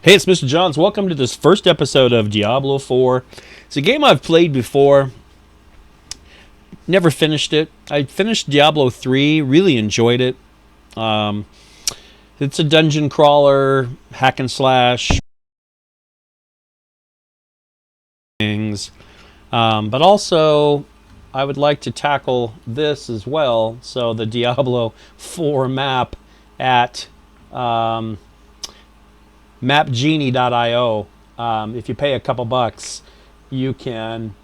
Hey, it's Mr. Johns. Welcome to this first episode of Diablo IV. It's a game I've played before. Never finished it. I finished Diablo 3, really enjoyed it. It's a dungeon crawler, hack and slash things. But also, I would like to tackle this as well. So the Diablo 4 map at mapgenie.io. If you pay a couple bucks, you can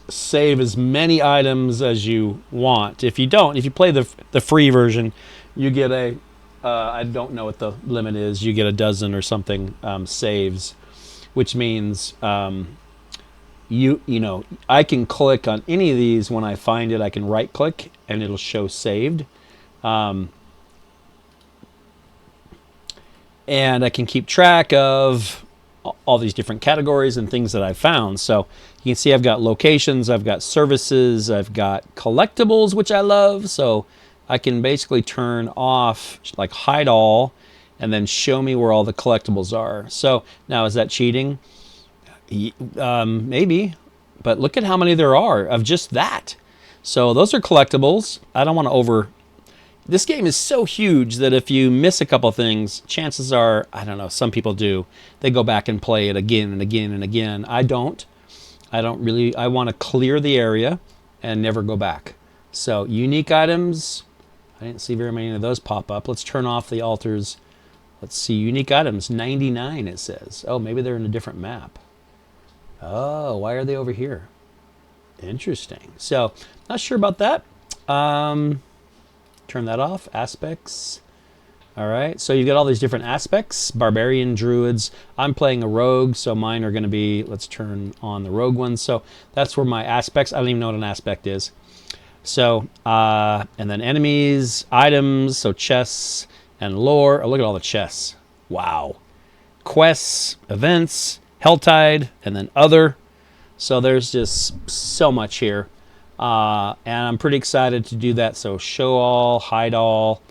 save as many items as you want. If you don't, if you play the free version, you get a I don't know what the limit is. You get a dozen or something saves, which means you know, I can click on any of these. When I find it, I can right click and it'll show saved. And I can keep track of all these different categories and things that I've found. So you can see I've got locations, I've got services, I've got collectibles, which I love. So I can basically turn off, like hide all, and then show me where all the collectibles are. So now, is that cheating? Maybe, but look at how many there are of just that. So those are collectibles. I don't want to This game is so huge that if you miss a couple things, chances are, I don't know, some people do, they go back and play it again and again and again. I don't really, I want to clear the area and never go back. So unique items, I didn't see very many of those pop up. Let's turn off the altars. Let's see, unique items, 99 it says. Oh, maybe they're in a different map. Oh, why are they over here? Interesting. So, not sure about that. Turn that off. Aspects. All right. So you got all these different aspects. Barbarian, druids. I'm playing a rogue, so mine are going to be, let's turn on the rogue one. So that's where my aspects, I don't even know what an aspect is. So, and then enemies, items, so chests and lore. Oh, look at all the chests. Wow. Quests, events, Helltide, and then other. So there's just so much here. And I'm pretty excited to do that. So show all, hide all.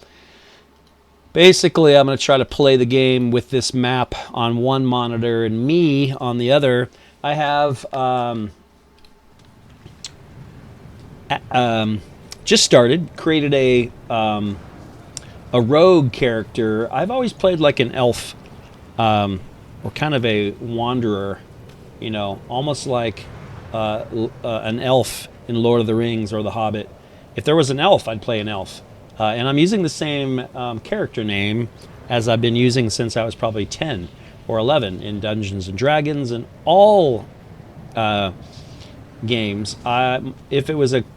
Basically, I'm going to try to play the game with this map on one monitor and me on the other. I have just started, created a rogue character. I've always played like an elf, or kind of a wanderer, you know, almost like an elf in Lord of the Rings or The Hobbit. If there was an elf, I'd play an elf. And I'm using the same character name as I've been using since I was probably 10 or 11 in Dungeons and Dragons and all games. If it was an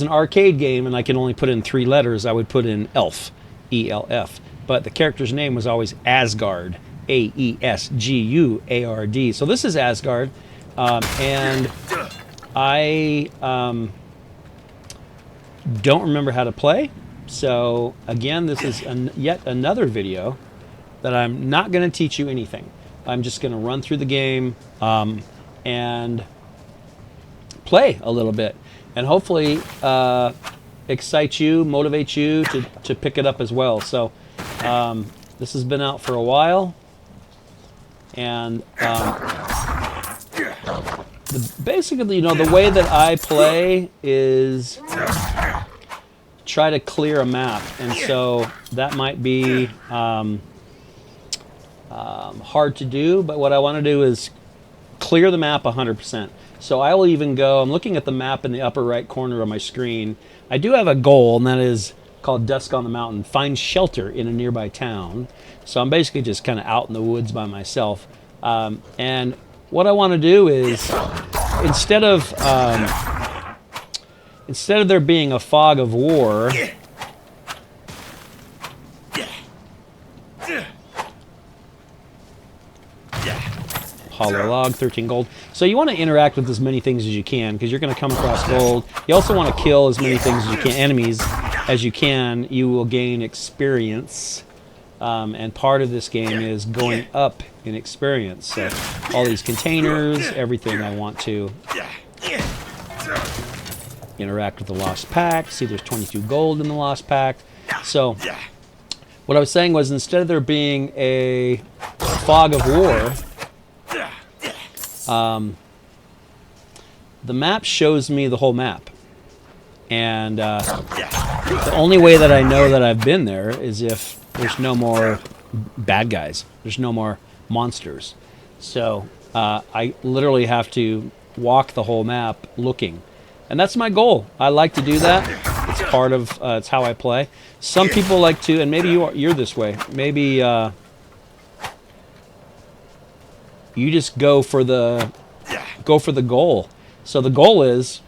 arcade game and I can only put in 3 letters, I would put in elf, E-L-F. But the character's name was always Asgard, A-E-S-G-U-A-R-D. So this is Asgard, and I don't remember how to play. So again, this is yet another video that I'm not going to teach you anything. I'm just going to run through the game and play a little bit, and hopefully excite you, motivate you to pick it up as well. So this has been out for a while, and basically, you know, the way that I play is try to clear a map, and so that might be hard to do, but what I want to do is clear the map 100%. So I will even go, I'm looking at the map in the upper right corner of my screen. I do have a goal, and that is called Dusk on the Mountain, find shelter in a nearby town. So I'm basically just kind of out in the woods by myself. And what I want to do is, instead of there being a fog of war, hollow log, 13 gold. So you want to interact with as many things as you can, because you're going to come across gold. You also want to kill as many things as you can, enemies as you can. You will gain experience, and part of this game is going up in experience. So all these containers, everything I want to interact with the Lost Pact. See, there's 22 gold in the Lost Pact. So what I was saying was, instead of there being a fog of war, the map shows me the whole map. And the only way that I know that I've been there is if there's no more bad guys. There's no more monsters. So I literally have to walk the whole map looking. And that's my goal. I like to do that. It's part of, it's how I play. Some people like to, and maybe you're this way. Maybe you just go for the goal. So the goal is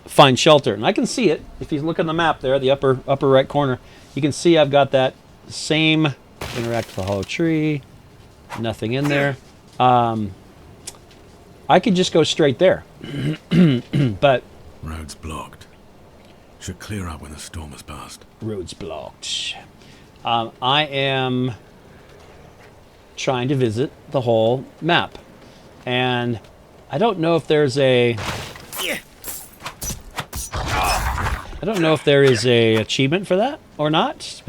find shelter, and I can see it if you look on the map there, the upper right corner. You can see I've got that same interact with the hollow tree. Nothing in there. I could just go straight there, but road's blocked. Should clear up when the storm has passed. Road's blocked. I am trying to visit the whole map, and I don't know if there's a achievement for that or not. It's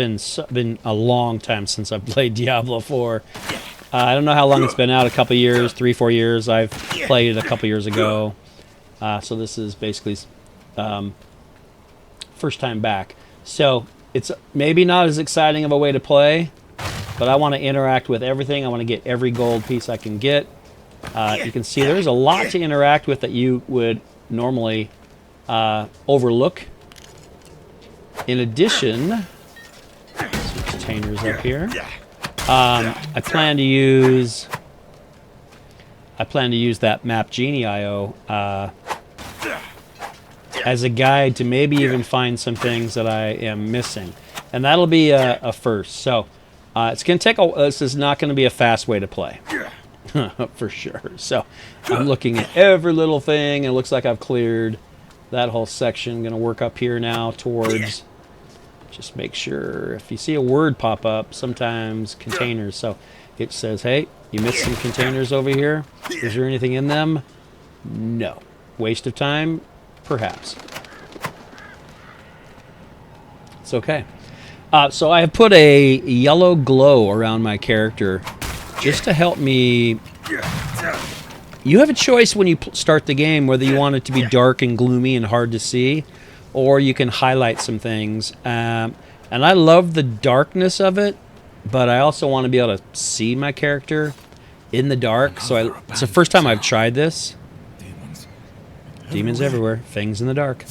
been a long time since I've played Diablo 4. I don't know how long it's been out. A couple years, 3-4 years. I've played it a couple years ago, so this is basically first time back. So it's maybe not as exciting of a way to play, but I want to interact with everything. I want to get every gold piece I can get. You can see there's a lot to interact with that you would normally overlook. In addition, some containers up here. I plan to use that mapgenie IO as a guide to maybe even find some things that I am missing, and that'll be a first. So it's gonna take this is not going to be a fast way to play. For sure. So I'm looking at every little thing, and it looks like I've cleared that whole section. Going to work up here now towards, just make sure if you see a word pop up, sometimes containers. So it says, hey, you missed some containers over here. Is there anything in them? No. Waste of time? Perhaps. It's okay. So I have put a yellow glow around my character just to help me. You have a choice when you start the game whether you want it to be dark and gloomy and hard to see, or you can highlight some things. And I love the darkness of it, but I also want to be able to see my character in the dark. So it's the first time I've tried this. Demons everywhere. Things in the dark.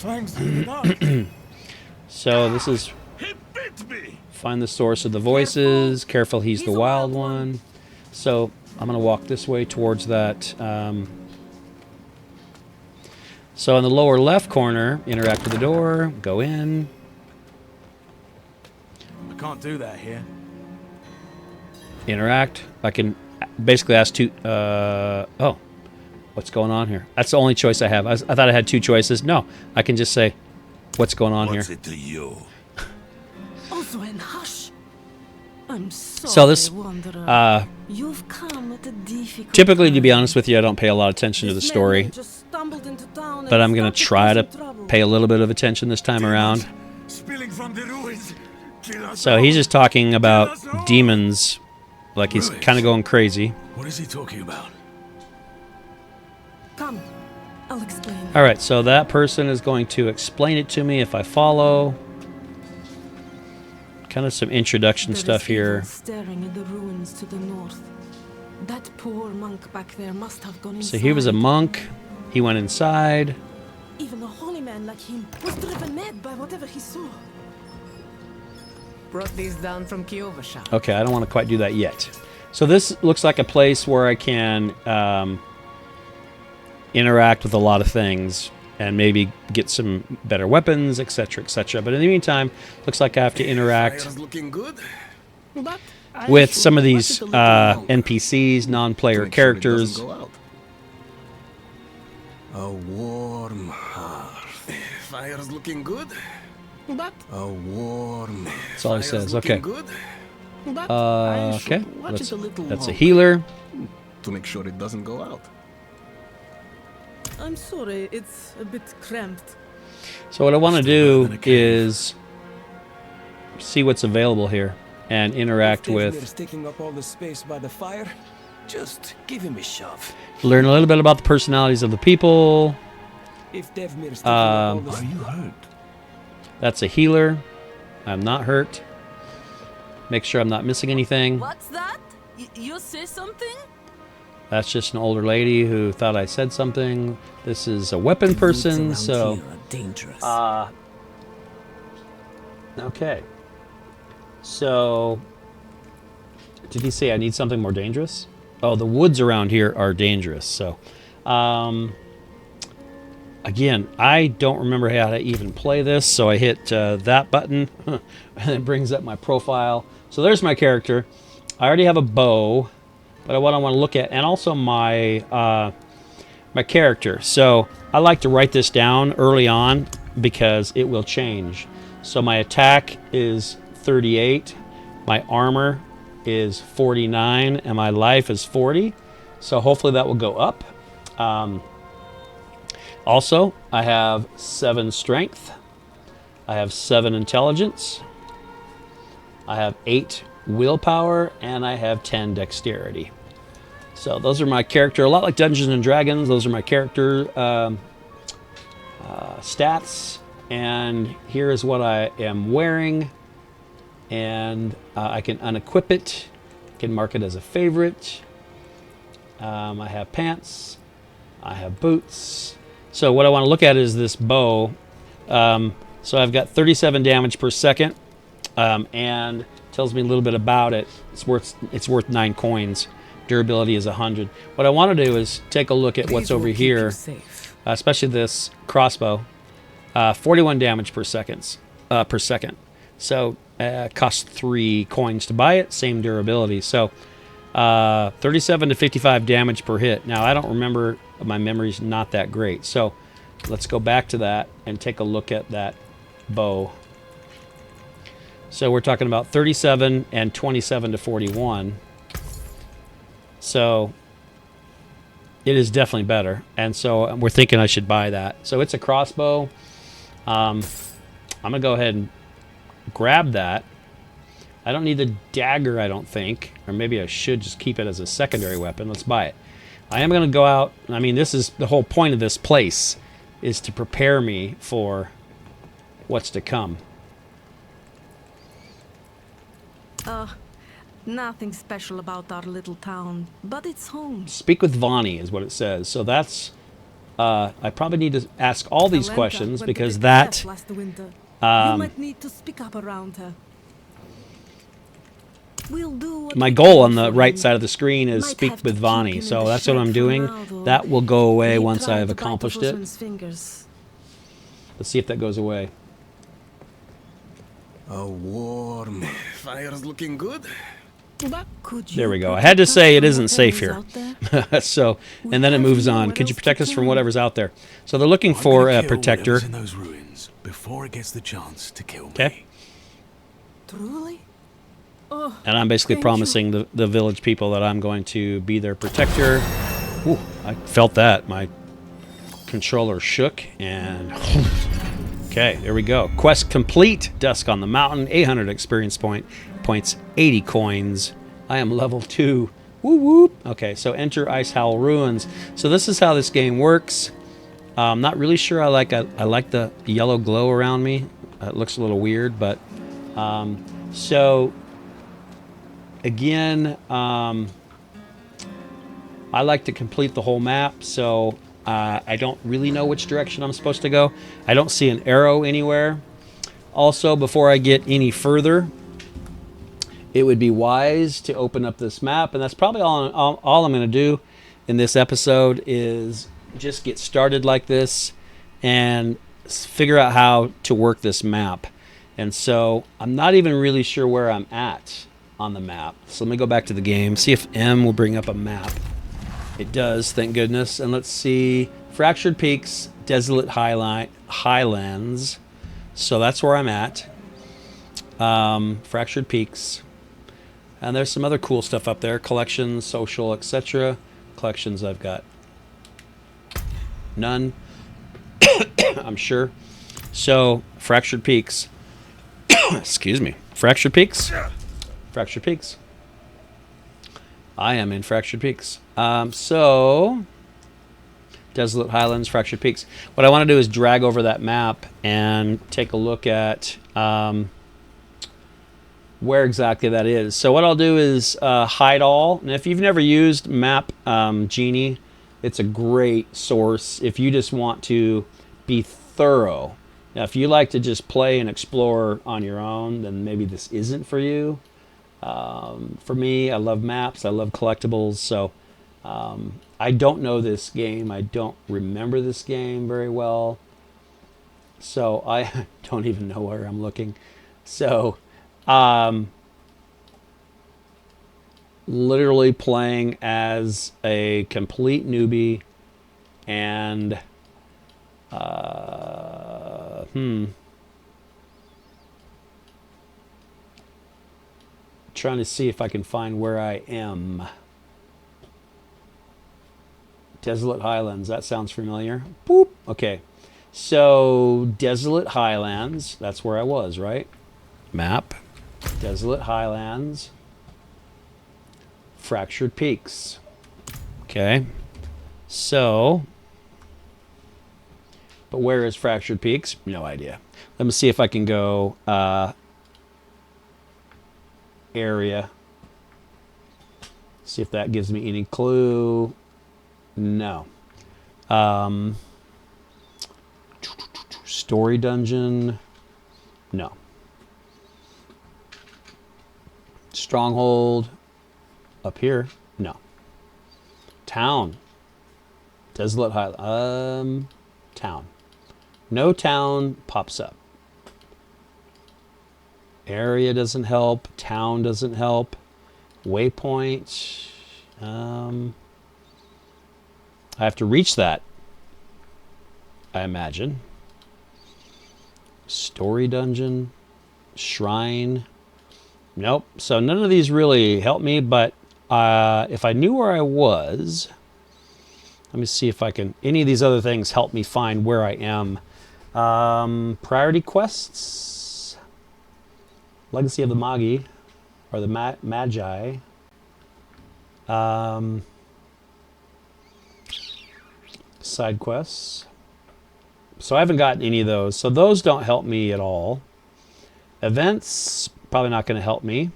So this is find the source of the voices. Careful, he's the wild one. So I'm going to walk this way towards that. So in the lower left corner, interact with the door, go in. I can't do that here. Interact. I can basically ask two. Oh, what's going on here? That's the only choice I have. I thought I had two choices. No, I can just say, what's going on What's here? it to you? Also, and hush. I'm sorry, So this, wanderer. You've come at a difficult typically, to be time. honest with you, I don't pay a lot of attention to the This story, man just stumbled into town but and I'm going to started try to causing trouble. pay a little bit of attention this time around. Spilling from the ruins. Kill us So all. he's just talking about demons, like he's kind of going crazy. What is he talking about? Come, I'll explain. All right, so that person is going to explain it to me if I follow. Kind of some introduction There stuff is here. evil staring at the ruins to the north. That poor monk back there must have gone inside. So he was a monk. He went inside. Even a holy man like him was driven mad by whatever he saw. Brought these down from Kyovasha. Okay, I don't want to quite do that yet. So this looks like a place where I can interact with a lot of things and maybe get some better weapons, etc., etc. But in the meantime, looks like I have to interact Fire's looking good. with some of these NPCs, non-player characters. A warm heart. Fire's looking good. A warm. That's all he says. Fire's looking Okay. good. Okay. That's a healer. To make sure it doesn't go out. I'm sorry, it's a bit cramped. So what I want to Still better do than a cave. is see what's available here and interact with, taking up all the space by the fire. Just give him a shove. learn a little bit about the personalities of the people. If Devmir's taking up all the Are you hurt? That's a healer. I'm not hurt. Make sure I'm not missing anything. What's that? You say something? That's just an older lady who thought I said something. This is a weapon person, so... dangerous. Okay. So... Did he say I need something more dangerous? Oh, the woods around here are dangerous, so... Again, I don't remember how to even play this, so I hit that button, and it brings up my profile. So there's my character. I already have a bow, but what I want to look at, and also my my character. So I like to write this down early on because it will change. So my attack is 38, my armor is 49, and my life is 40. So hopefully that will go up. Also, I have 7 strength, I have 7 intelligence, I have 8 willpower, and I have 10 dexterity. So those are my character, a lot like Dungeons and Dragons. Those are my character stats, and here is what I am wearing, and I can unequip it, can mark it as a favorite. I have pants, I have boots. So what I want to look at is this bow. So I've got 37 damage per second, and tells me a little bit about it. It's worth 9 coins. Durability is 100. What I want to do is take a look at what's over here, especially this crossbow. 41 damage per second. So costs 3 coins to buy it. Same durability. So 37 to 55 damage per hit. Now I don't remember. My memory's not that great. So let's go back to that and take a look at that bow. So we're talking about 37 and 27 to 41. So it is definitely better. And so we're thinking I should buy that. So it's a crossbow. I'm going to go ahead and grab that. I don't need the dagger, I don't think. Or maybe I should just keep it as a secondary weapon. Let's buy it. I am going to go out. I mean, this is the whole point of this place, is to prepare me for what's to come. Nothing special about our little town, but it's home. Speak with Vani is what it says. So that's... I probably need to ask all these Alenta questions went because a bit that... deaf last winter. You might need to speak up around her. We'll do what My we goal can on the for right him. side of the screen is Might speak have to with keep Vani. him in So the that's what shed I'm for doing. now, though. That will go away He once tried I've to bite accomplished off it. Usman's fingers. Let's see if that goes away. A warm. Fire's looking good. Could you There we go. I protect had to us say it from isn't safe here. whatever's out there? So, and then it moves on. Could you protect us from whatever's out there? So they're looking for a protector. In those ruins before it gets the chance to kill me. Okay. Truly? And I'm basically Thank promising the village people that I'm going to be their protector. Ooh, I felt that. My controller shook and... Okay, there we go. Quest complete. Dusk on the Mountain. 800 experience points. 80 coins. I am level 2. Woo whoop. Okay, so enter Ice Howl Ruins. So this is how this game works. I'm not really sure I like the yellow glow around me. It looks a little weird, but... so... Again, I like to complete the whole map, so I don't really know which direction I'm supposed to go. I don't see an arrow anywhere. Also, before I get any further, it would be wise to open up this map, and that's probably all I'm going to do in this episode is just get started like this and figure out how to work this map. And so I'm not even really sure where I'm at on the map. So let me go back to the game, see if M will bring up a map. It does, thank goodness. And let's see, Fractured Peaks, Desolate Highlands. So that's where I'm at. Fractured Peaks. And there's some other cool stuff up there. Collections, social, etc. Collections I've got none. I'm sure. So, Fractured Peaks. Excuse me. Fractured Peaks. Fractured Peaks. I am in Fractured Peaks. So, Desolate Highlands, Fractured Peaks. What I want to do is drag over that map and take a look at where exactly that is. So what I'll do is hide all. And if you've never used mapgenie, it's a great source if you just want to be thorough. Now, if you like to just play and explore on your own, then maybe this isn't for you. For me, I love maps. I love collectibles. So I don't know this game. I don't remember this game very well. So I don't even know where I'm looking. So literally playing as a complete newbie and trying to see if I can find where I am. Desolate Highlands, that sounds familiar. Boop. Okay. So, Desolate Highlands, that's where I was, right? Map. Desolate Highlands. Fractured Peaks. Okay. So, but where is Fractured Peaks? No idea. Let me see if I can go area. See if that gives me any clue. No. Story dungeon. No. Stronghold. Up here. No. Town. Desolate Highland. Town. No town pops up. Area doesn't help. Town doesn't help. Waypoint. I have to reach that, I imagine. Story dungeon. Shrine. Nope. So none of these really help me, but if I knew where I was, let me see if I can, any of these other things help me find where I am. Priority quests. Legacy of the Magi, or the Magi. Side quests. So I haven't gotten any of those. So those don't help me at all. Events, probably not going to help me.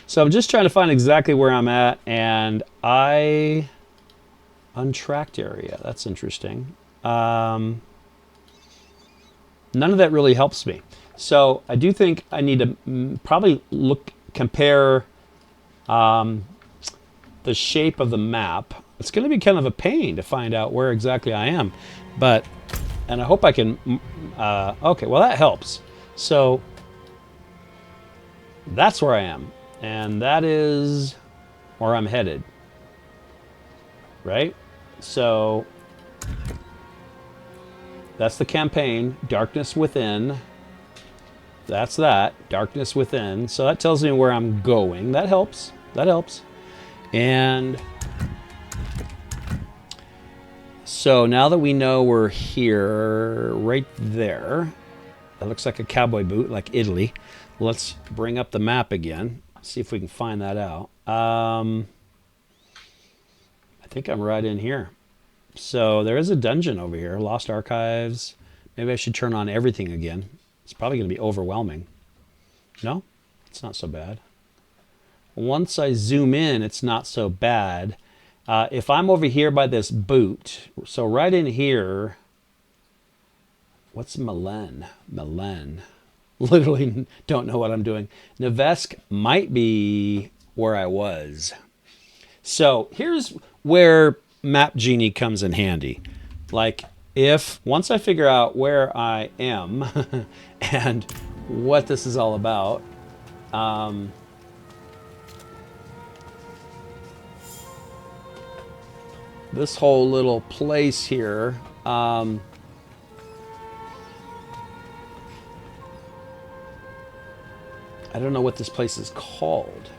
So I'm just trying to find exactly where I'm at. And untracked area. That's interesting. None of that really helps me. So I do think I need to probably compare the shape of the map. It's going to be kind of a pain to find out where exactly I am. And I hope I can, okay, well that helps. So that's where I am. And that is where I'm headed. Right? So that's the campaign, Darkness Within. That's that, Darkness Within. So that tells me where I'm going. That helps. That helps. And so now that we know we're here, right there, that looks like a cowboy boot, like Italy. Let's bring up the map again, see if we can find that out. I think I'm right in here. So there is a dungeon over here, Lost Archives. Maybe I should turn on everything again. It's probably going to be overwhelming. No, it's not so bad. Once I zoom in, it's not so bad. If I'm over here by this boot, so right in here, what's Milan? Milan. Literally don't know what I'm doing. Nevesk might be where I was. So here's where mapgenie comes in handy. Like, if once I figure out where I am and what this is all about, this whole little place here, I don't know what this place is called.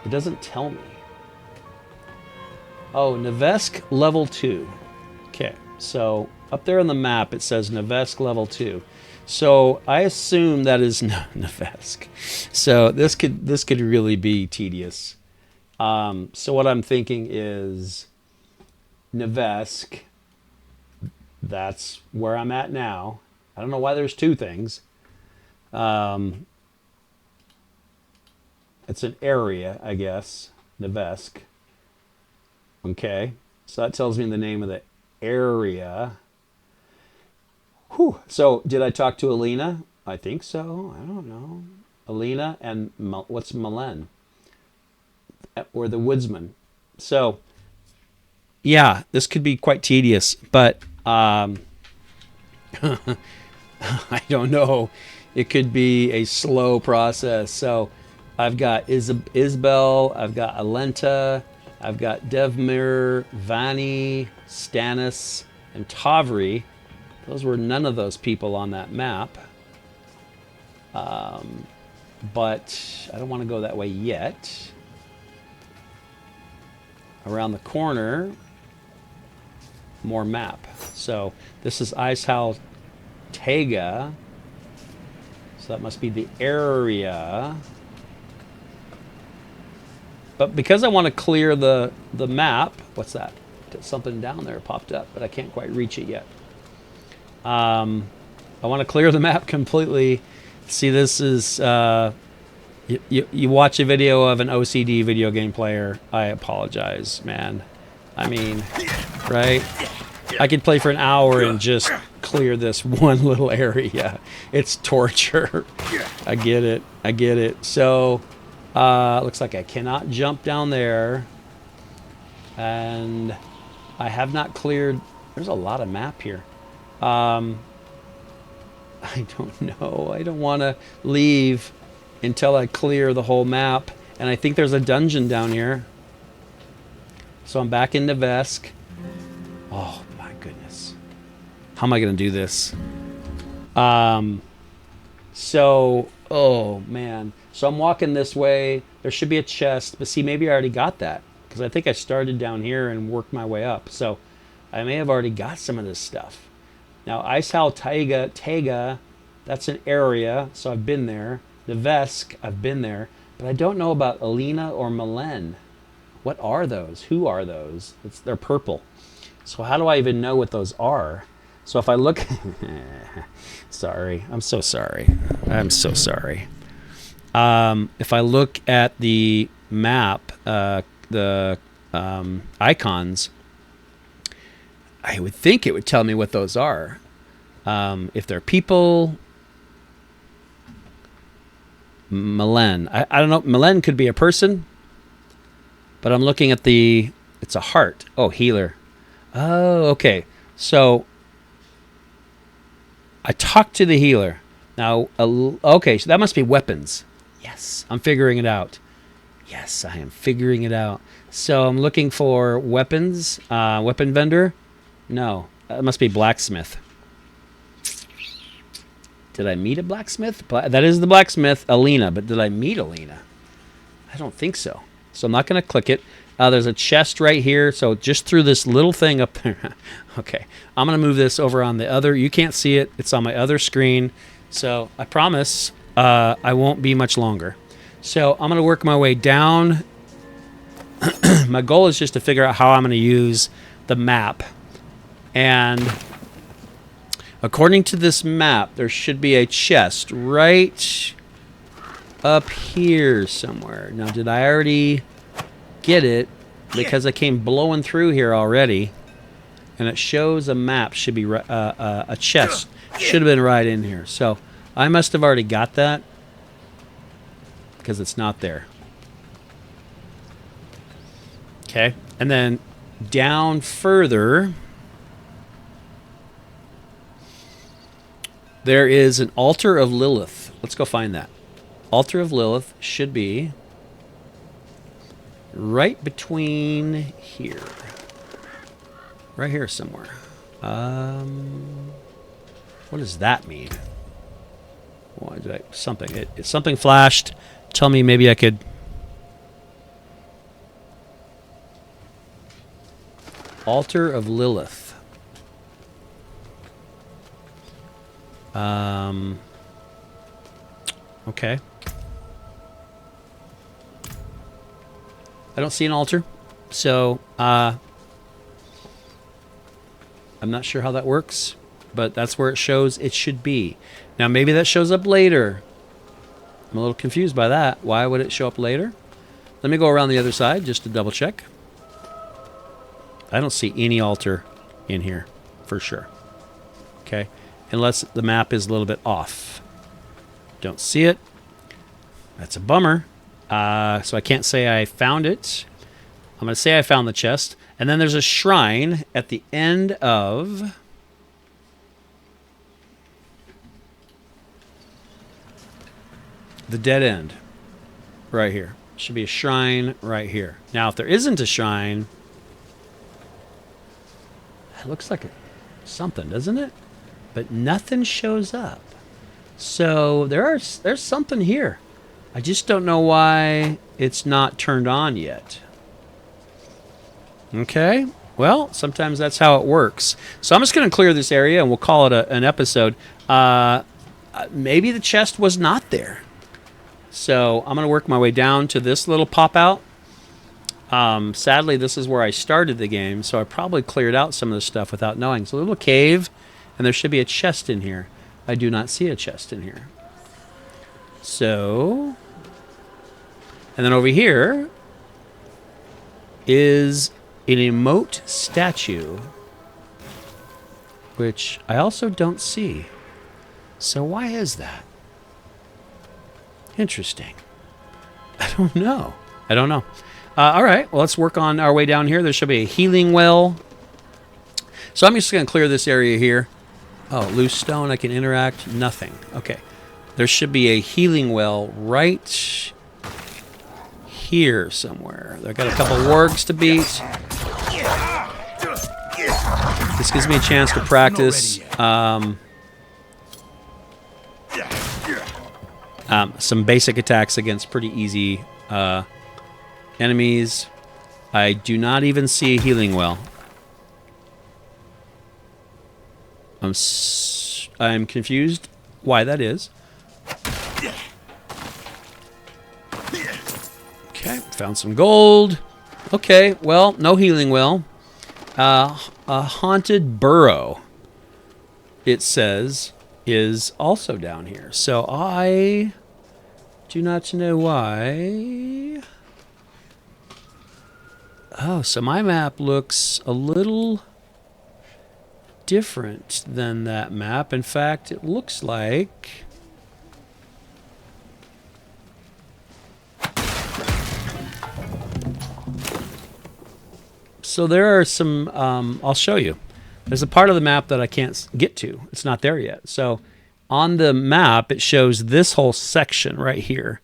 It doesn't tell me. Oh, Nevesk level 2. Okay, so Up there on the map, it says Nevesk level 2. So I assume that is Nevesk. So this could really be tedious. So what I'm thinking is Nevesk. That's where I'm at now. I don't know why there's two things. It's an area, I guess. Nevesk. Okay. So that tells me the name of the area. Whew. So did I talk to Alina? I think so. I don't know. Alina and what's Malen? Or the woodsman. So, yeah, this could be quite tedious, but I don't know. It could be a slow process. So I've got Isbel, I've got Alenta, I've got Devmir, Vani, Stannis, and Tavri. Those were none of those people on that map. But I don't want to go that way yet. Around the corner, more map. So this is Icehal Tega. So that must be the area. But because I want to clear the map, what's that? Something down there popped up, but I can't quite reach it yet. I want to clear the map completely. See, this is you watch a video of an OCD video game player. I apologize, man. I mean, right? I could play for an hour and just clear this one little area. It's torture. I get it. I get it. So, looks like I cannot jump down there. And I have not cleared. There's a lot of map here. I don't know. I don't want to leave until I clear the whole map. And I think there's a dungeon down here. So I'm back in Nevesk. Oh my goodness. How am I going to do this? So, oh man. So I'm walking this way. There should be a chest. But see, maybe I already got that. Because I think I started down here and worked my way up. So I may have already got some of this stuff. Now, Icehal Tega, that's an area, so I've been there. Nevesk, I've been there. But I don't know about Alina or Malen. What are those? Who are those? They're purple. So how do I even know what those are? So if I look... sorry. I'm so sorry. I'm so sorry. If I look at the map, the icons... I would think it would tell me what those are. If they're people... Malen. I don't know. Malen could be a person. But I'm looking at the... It's a heart. Oh, healer. Oh, okay. So... I talked to the healer. Now, okay, so that must be weapons. Yes, I'm figuring it out. Yes, I am figuring it out. So I'm looking for weapons. Weapon vendor. No, that must be blacksmith. Did I meet a blacksmith? That is the blacksmith, Alina. But did I meet Alina? I don't think so. So I'm not going to click it. There's a chest right here. So just through this little thing up there. Okay, I'm going to move this over on the other. You can't see it. It's on my other screen. So I promise I won't be much longer. So I'm going to work my way down. My goal is just to figure out how I'm going to use the map. And according to this map, there should be a chest right up here somewhere. Now, did I already get it? Because I came blowing through here already. And it shows a map should be a chest should have been right in here. So I must have already got that because it's not there. Okay, and then down further, there is an altar of Lilith. Let's go find that. Altar of Lilith should be right between here. Right here somewhere. What does that mean? Why did I, something? Something flashed. Tell me maybe I could... Altar of Lilith. Okay. I don't see an altar, so I'm not sure how that works, but that's where it shows it should be. Now maybe that shows up later. I'm a little confused by that. Why would it show up later? Let me go around the other side just to double check. I don't see any altar in here for sure. Okay, unless the map is a little bit off. Don't see it. That's a bummer. So I can't say I found it. I'm going to say I found the chest. And then there's a shrine at the end of... the dead end. Right here. Should be a shrine right here. Now, if there isn't a shrine... it looks like something, doesn't it? But nothing shows up. So there's something here. I just don't know why it's not turned on yet. Okay. Well, sometimes that's how it works. So I'm just going to clear this area and we'll call it an episode. Maybe the chest was not there. So I'm going to work my way down to this little pop-out. Sadly, this is where I started the game, so I probably cleared out some of the stuff without knowing. It's a little cave, and there should be a chest in here. I do not see a chest in here. So... and then over here is an emote statue, which I also don't see. So why is that? Interesting. I don't know. All right, well, let's work on our way down here. There should be a healing well. So I'm just going to clear this area here. Oh, loose stone, I can interact. Nothing. Okay. There should be a healing well right here somewhere. I've got a couple wargs to beat. This gives me a chance to practice some basic attacks against pretty easy enemies. I do not even see a healing well. I'm confused why that is. Okay, found some gold. Okay, well, no healing well. A haunted burrow, it says, is also down here. So I do not know why. Oh, so my map looks a little different than that map. In fact, it looks like... so there are some... I'll show you. There's a part of the map that I can't get to. It's not there yet. So on the map, it shows this whole section right here.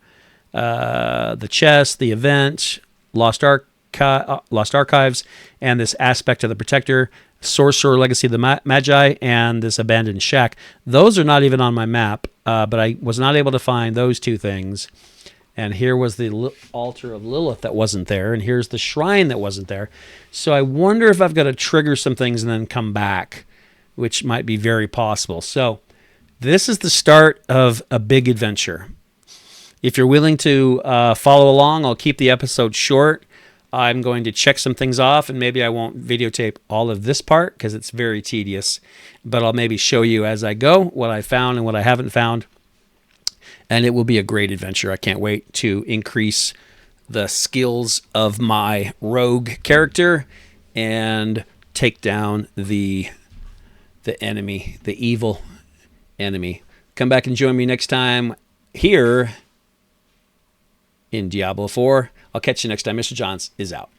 The chest, the event, Lost Archives, and this aspect of the Protector, Sorcerer, Legacy of the Magi, and this abandoned shack. Those are not even on my map, but I was not able to find those two things. And here was the altar of Lilith that wasn't there, and here's the shrine that wasn't there. So I wonder if I've got to trigger some things and then come back, which might be very possible. So this is the start of a big adventure. If you're willing to follow along, I'll keep the episode short. I'm going to check some things off, and maybe I won't videotape all of this part because it's very tedious, but I'll maybe show you as I go what I found and what I haven't found. And it will be a great adventure. I can't wait to increase the skills of my rogue character and take down the enemy, the evil enemy. Come back and join me next time here in Diablo 4. I'll catch you next time. Mr. Johns is out.